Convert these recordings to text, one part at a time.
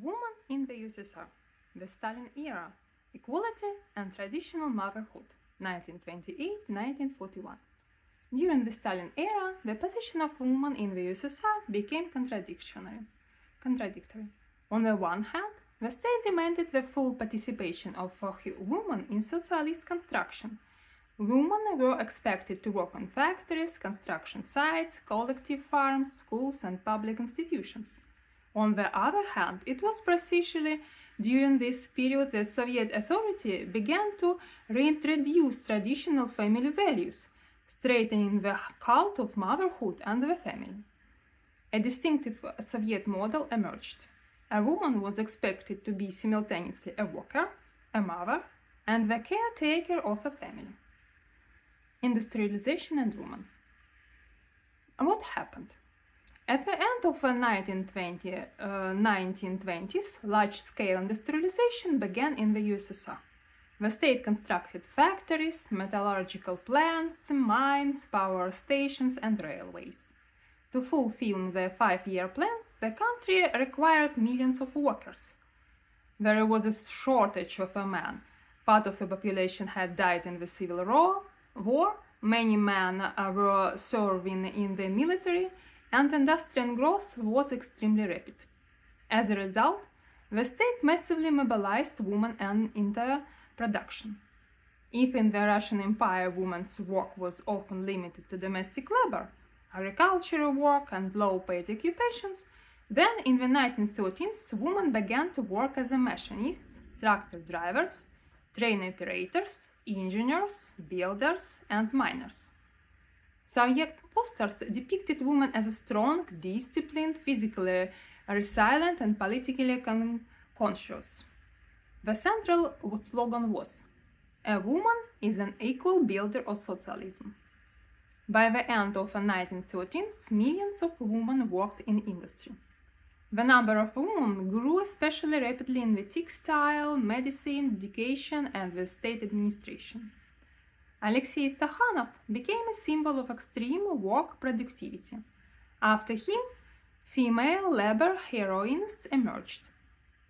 Women in the USSR, the Stalin era, equality and traditional motherhood, 1928-1941. During the Stalin era, the position of women in the USSR became contradictory. On the one hand, the state demanded the full participation of women in socialist construction. Women were expected to work on factories, construction sites, collective farms, schools, and public institutions. On the other hand, it was precisely during this period that Soviet authority began to reintroduce traditional family values, strengthening the cult of motherhood and the family. A distinctive Soviet model emerged. A woman was expected to be simultaneously a worker, a mother, and the caretaker of a family. Industrialization and Women. What happened? At the end of the 1920s, large-scale industrialization began in the USSR. The state constructed factories, metallurgical plants, mines, power stations, and railways. To fulfill the 5-year plans, the country required millions of workers. There was a shortage of men. Part of the population had died in the Civil War, many men were serving in the military, and industrial growth was extremely rapid. As a result, the state massively mobilized women into production. If in the Russian Empire women's work was often limited to domestic labor, agricultural work, and low-paid occupations, then in the 1930s women began to work as machinists, tractor drivers, train operators, engineers, builders, and miners. Soviet posters depicted women as strong, disciplined, physically resilient, and politically conscious. The central slogan was, "A woman is an equal builder of socialism." By the end of the 1930s, millions of women worked in industry. The number of women grew especially rapidly in the textile, medicine, education, and the state administration. Alexei Stakhanov became a symbol of extreme work productivity. After him, female labor heroines emerged.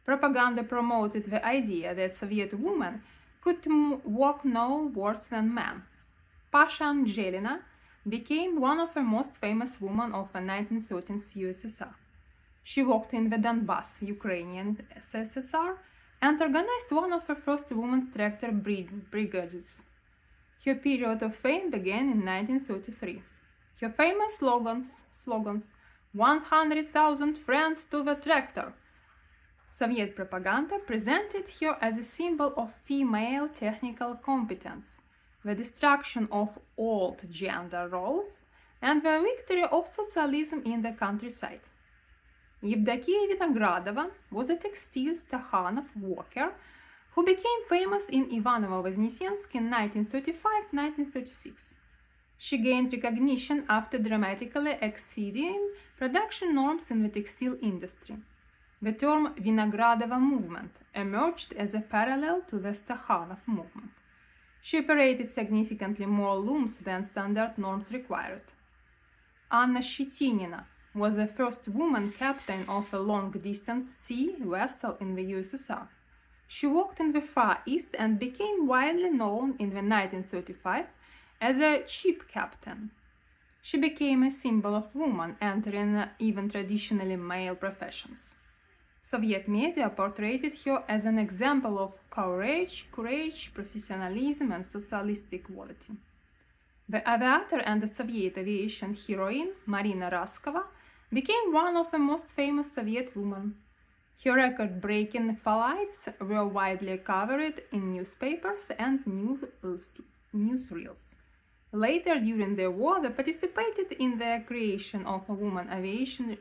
Propaganda promoted the idea that Soviet women could work no worse than men. Pasha Angelina became one of the most famous women of the 1930s USSR. She worked in the Donbass, Ukrainian SSR, and organized one of the first women's tractor brigades. Her period of fame began in 1933. Her famous slogans 100,000 friends to the tractor. Soviet propaganda presented her as a symbol of female technical competence, the destruction of old gender roles, and the victory of socialism in the countryside. Evdokia Vinogradova was a textile Stakhanov worker who became famous in Ivanovo-Voznесensk in 1935-1936. She gained recognition after dramatically exceeding production norms in the textile industry. The term Vinogradova movement emerged as a parallel to the Stakhanov movement. She operated significantly more looms than standard norms required. Anna Shetinina was the first woman captain of a long-distance sea vessel in the USSR. She worked in the Far East and became widely known in the 1935 as a ship captain. She became a symbol of women entering even traditionally male professions. Soviet media portrayed her as an example of courage, professionalism, and socialist equality. The aviator and the Soviet aviation heroine Marina Raskova became one of the most famous Soviet women. Her record-breaking flights were widely covered in newspapers and newsreels. Later, during the war, they participated in the creation of women aviation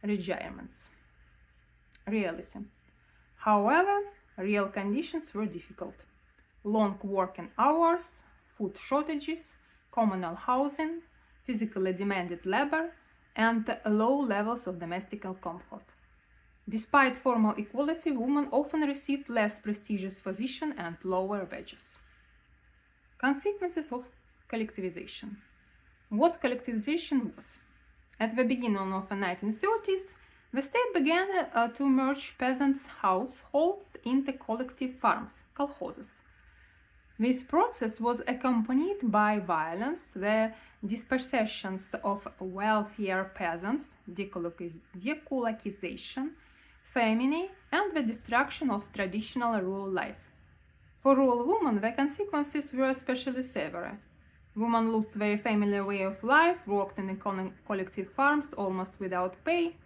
regiments. Reality. However, real conditions were difficult. Long working hours, food shortages, communal housing, physically demanded labor, and low levels of domestic comfort. Despite formal equality, women often received less prestigious positions and lower wages. Consequences of collectivization. What collectivization was? At the beginning of the 1930s, The state began to merge peasant households into collective farms, kolkhozes. This process was accompanied by violence, the dispossessions of wealthier peasants, dekulakization, famine, and the destruction of traditional rural life. For rural women, the consequences were especially severe. Women lost their family way of life, worked in collective farms almost without pay,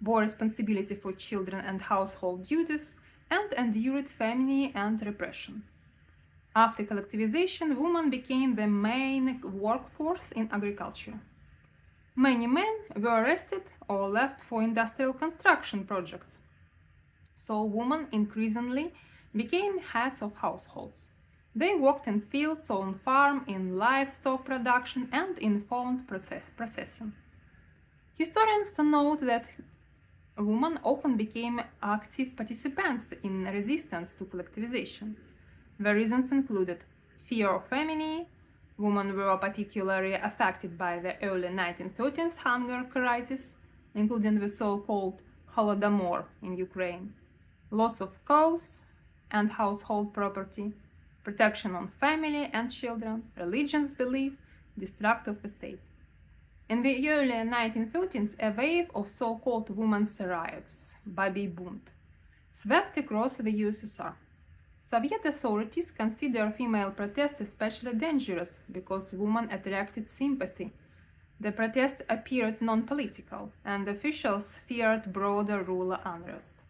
bore responsibility for children and household duties, and endured famine and repression. After collectivization, women became the main workforce in agriculture. Many men were arrested or left for industrial construction projects. So women increasingly became heads of households. They worked in fields, on farm, in livestock production, and in food processing. Historians note that women often became active participants in resistance to collectivization. The reasons included fear of famine. Women were particularly affected by the early 1930s hunger crisis, including the so-called Holodomor in Ukraine, loss of cows and household property, protection on family and children, religious belief, destruct of the state. In the early 1930s, a wave of so-called women's riots, Baby Bund, swept across the USSR. Soviet authorities consider female protest especially dangerous because women attracted sympathy. The protests appeared non-political, and officials feared broader rural unrest.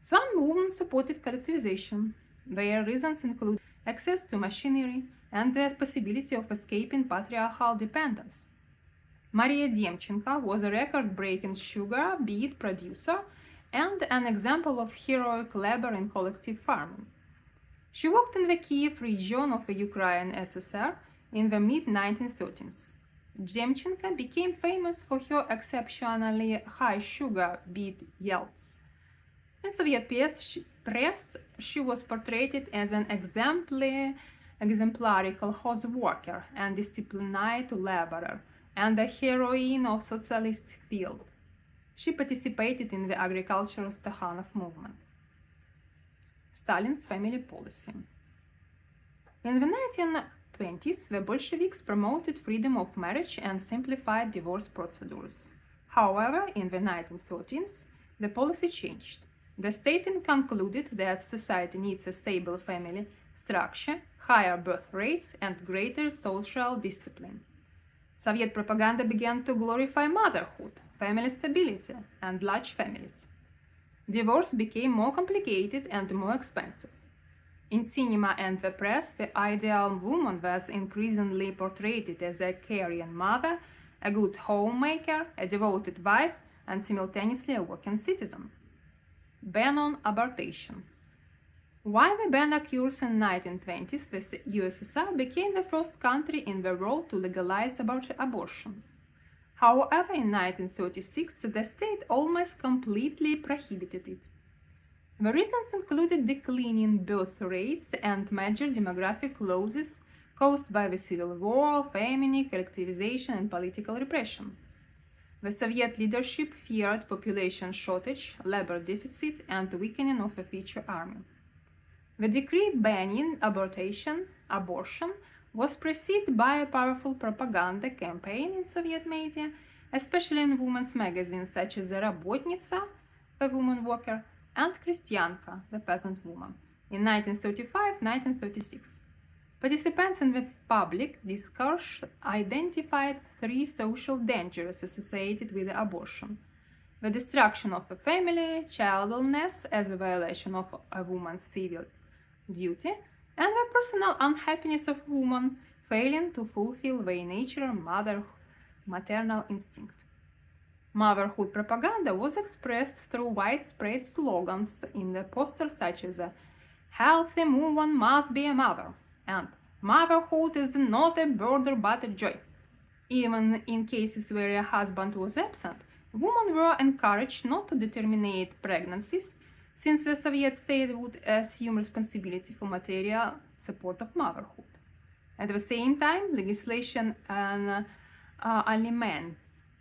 Some women supported collectivization. Their reasons include access to machinery and the possibility of escaping patriarchal dependence. Maria Demchenko was a record-breaking sugar beet producer and an example of heroic labor in collective farming. She worked in the Kiev region of the Ukraine SSR in the mid-1930s. Demchenko became famous for her exceptionally high sugar beet yields. In Soviet press, she was portrayed as an exemplary kolkhoz worker and disciplined laborer, and a heroine of socialist field. She participated in the agricultural Stakhanov movement. Stalin's family policy. In the 1920s, the Bolsheviks promoted freedom of marriage and simplified divorce procedures. However, in the 1930s, the policy changed. The state concluded that society needs a stable family structure, higher birth rates, and greater social discipline. Soviet propaganda began to glorify motherhood, family stability, and large families. Divorce became more complicated and more expensive. In cinema and the press, the ideal woman was increasingly portrayed as a caring mother, a good homemaker, a devoted wife, and simultaneously a working citizen. Ban on abortion. While the ban occurs in the 1920s, the USSR became the first country in the world to legalize abortion. However, in 1936, the state almost completely prohibited it. The reasons included declining birth rates and major demographic losses caused by the civil war, famine, collectivization, and political repression. The Soviet leadership feared population shortage, labor deficit, and weakening of the future army. The decree banning abortion was preceded by a powerful propaganda campaign in Soviet media, especially in women's magazines such as Rabotnitsa, the woman worker, and Krestyanka, the peasant woman, in 1935-1936. Participants in the public discourse identified three social dangers associated with abortion: the destruction of the family, childlessness as a violation of a woman's civil duty, and the personal unhappiness of women failing to fulfill their natural maternal instinct. Motherhood propaganda was expressed through widespread slogans in the posters such as "A healthy woman must be a mother" and "Motherhood is not a burden but a joy." Even in cases where a husband was absent, women were encouraged not to terminate pregnancies, since the Soviet state would assume responsibility for material support of motherhood. At the same time, legislation on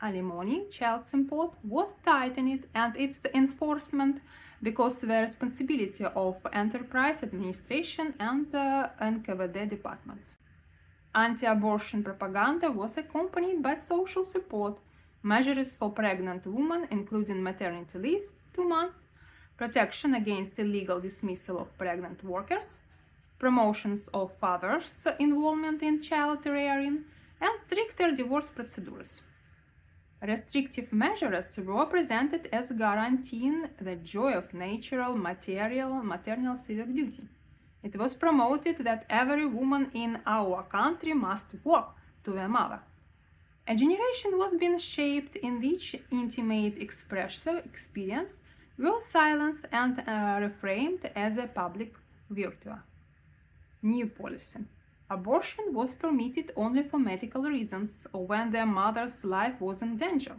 alimony, child support, was tightened and its enforcement because the responsibility of enterprise administration and NKVD departments. Anti-abortion propaganda was accompanied by social support, measures for pregnant women, including maternity leave, 2 months, protection against illegal dismissal of pregnant workers, promotions of fathers' involvement in child rearing, and stricter divorce procedures. Restrictive measures were presented as guaranteeing the joy of natural, maternal civic duty. It was promoted that every woman in our country must work to the mother. A generation was being shaped in which intimate expressive experience was silenced and reframed as a public virtue. New policy. Abortion was permitted only for medical reasons or when their mother's life was in danger.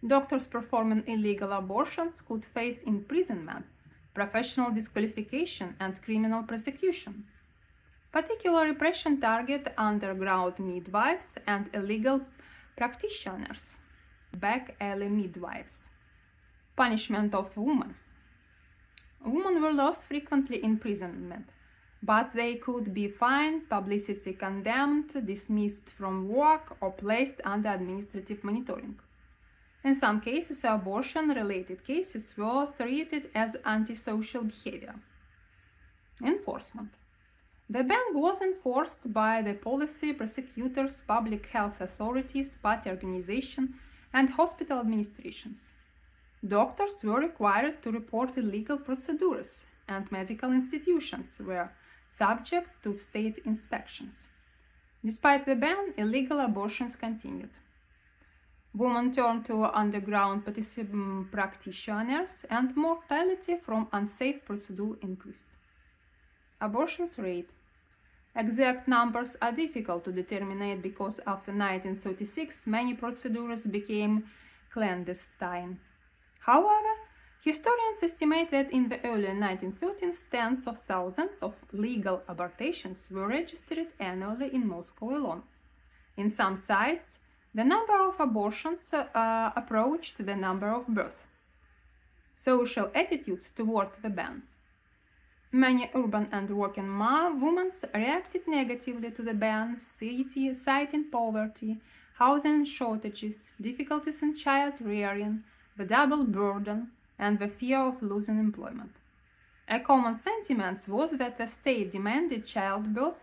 Doctors performing illegal abortions could face imprisonment, professional disqualification, and criminal prosecution. Particular repression targeted underground midwives and illegal practitioners, back alley midwives. Punishment of women. Women were less frequently imprisonment, but they could be fined, publicly condemned, dismissed from work, or placed under administrative monitoring. In some cases, abortion-related cases were treated as antisocial behavior. Enforcement. The ban was enforced by the police, prosecutors, public health authorities, party organizations, and hospital administrations. Doctors were required to report illegal procedures, and medical institutions were subject to state inspections. Despite the ban, illegal abortions continued. Women turned to underground practitioners, and mortality from unsafe procedure increased. Abortions rate. Exact numbers are difficult to determine because after 1936 many procedures became clandestine. However, historians estimate that in the early 1930s, tens of thousands of legal abortions were registered annually in Moscow alone. In some sites, the number of abortions approached the number of births. Social attitudes toward the ban. Many urban and working women reacted negatively to the ban, citing poverty, housing shortages, difficulties in child rearing, the double burden, and the fear of losing employment. A common sentiment was that the state demanded childbirth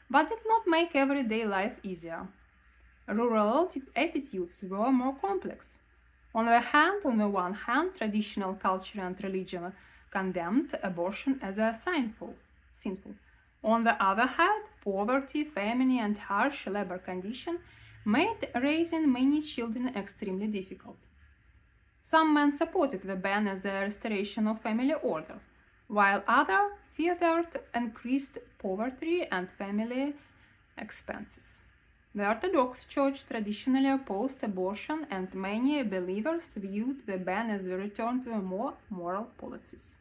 but did not make everyday life easier. Rural attitudes were more complex. On the one hand, traditional culture and religion condemned abortion as a sinful. On the other hand, poverty, famine, and harsh labor conditions made raising many children extremely difficult. Some men supported the ban as a restoration of family order, while others feared increased poverty and family expenses. The Orthodox Church traditionally opposed abortion, and many believers viewed the ban as a return to more moral policies.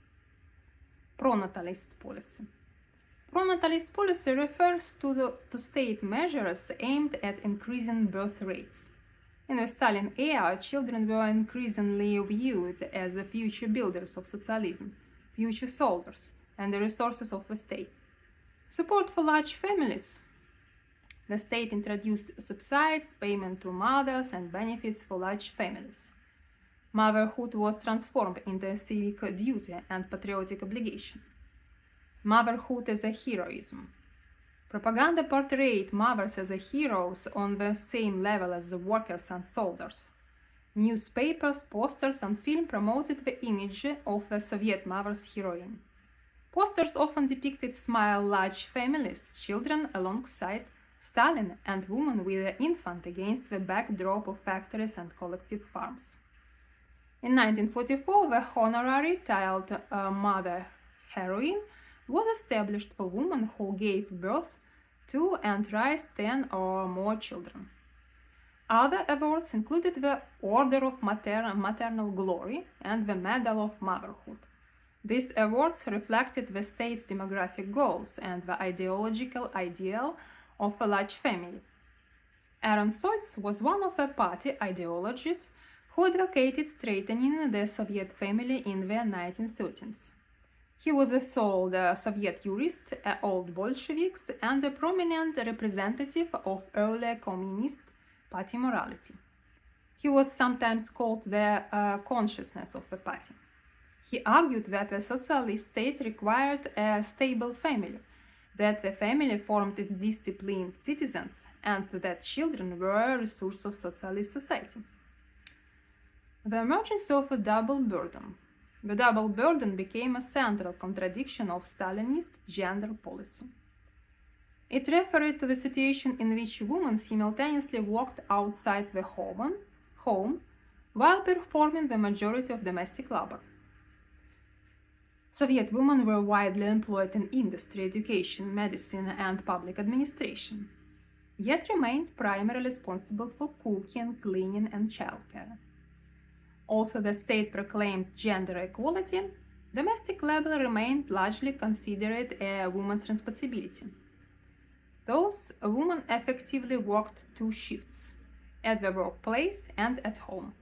Pronatalist Policy. Pronatalist policy refers to state measures aimed at increasing birth rates. In the Stalin era, children were increasingly viewed as the future builders of socialism, future soldiers, and the resources of the state. Support for large families. The state introduced subsidies, payment to mothers, and benefits for large families. Motherhood was transformed into a civic duty and patriotic obligation. Motherhood as a heroism. Propaganda portrayed mothers as heroes on the same level as the workers and soldiers. Newspapers, posters, and film promoted the image of the Soviet mother's heroine. Posters often depicted large families, children alongside Stalin, and women with an infant against the backdrop of factories and collective farms. In 1944, the honorary title Mother Heroine was established for women who gave birth to and raised 10 or more children. Other awards included the Order of Maternal Glory and the Medal of Motherhood. These awards reflected the state's demographic goals and the ideological ideal of a large family. Aaron Solz was one of the party ideologists who advocated straightening the Soviet family in the 1930s. He was a sold Soviet jurist, old Bolsheviks, and a prominent representative of early Communist party morality. He was sometimes called the consciousness of the party. He argued that the socialist state required a stable family, that the family formed its disciplined citizens, and that children were a resource of socialist society. The emergence of a double burden. The double burden became a central contradiction of Stalinist gender policy. It referred to the situation in which women simultaneously worked outside the home while performing the majority of domestic labor. Soviet women were widely employed in industry, education, medicine, and public administration, yet remained primarily responsible for cooking, cleaning, and childcare. Although the state proclaimed gender equality, domestic labor remained largely considered a woman's responsibility. Thus, women effectively worked 2 shifts, at the workplace and at home.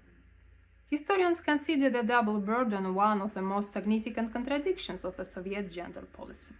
Historians consider the double burden one of the most significant contradictions of the Soviet gender policy.